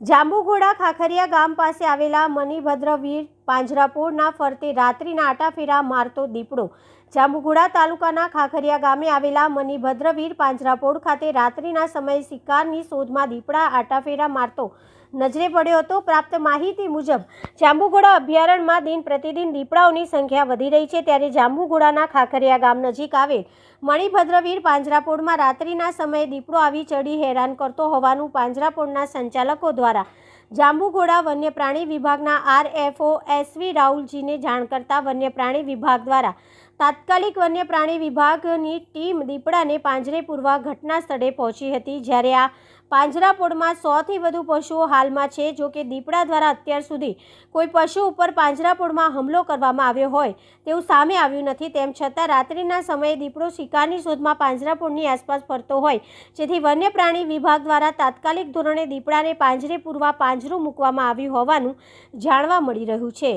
જાંબુઘોડા ખાખરિયા ગામ પાસે આવેલા મણિભદ્રવીર પાંજરાપોળના ફરતે રાત્રિના આટાફેરા મારતો દીપડો। જાંબુઘોડા તાલુકાના ખાખરિયા ગામે આવેલા મણિભદ્રવીર પાંજરાપોળ ખાતે રાત્રિના સમયે શિકારની શોધમાં દીપડા આટાફેરા મારતો નજરે પડ્યો હતો। પ્રાપ્ત માહિતી મુજબ જાંબુઘોડા અભયારણ્યમાં દિન પ્રતિદિન દીપડાઓની સંખ્યા વધી રહી છે, ત્યારે જાંબુઘોડાના ખાખરિયા ગામ નજીક આવેલ મણિભદ્રવીર પાંજરાપોળમાં રાત્રિના સમયે દીપડો આવી ચડી હેરાન કરતો હોવાનું પાંજરાપોળના સંચાલકો દ્વારા જાંબુઘોડા વન્ય પ્રાણી વિભાગના RFO SV રાહુલજીને જાણ કરતા વન્ય પ્રાણી વિભાગ દ્વારા તાત્કાલિક વન્ય પ્રાણી વિભાગની ટીમ દીપડાને પાંજરે પૂરવા ઘટના સ્થળે પહોંચી હતી, જ્યારે આ પાંજરાપોળમાં 100થી વધુ પશુઓ હાલમાં છે। જો કે દીપડા દ્વારા અત્યાર સુધી કોઈ પશુ ઉપર પાંજરાપોળમાં હુમલો કરવામાં આવ્યો હોય તેવું સામે આવ્યું નથી। તેમ છતાં રાત્રિના સમયે દીપડો શિકારની શોધમાં પાંજરાપોળની આસપાસ ફરતો હોય, જેથી વન્ય પ્રાણી વિભાગ દ્વારા તાત્કાલિક ધોરણે દીપડાને પાંજરે પૂરવા પાંજરું મૂકવામાં આવ્યું હોવાનું જાણવા મળી રહ્યું છે।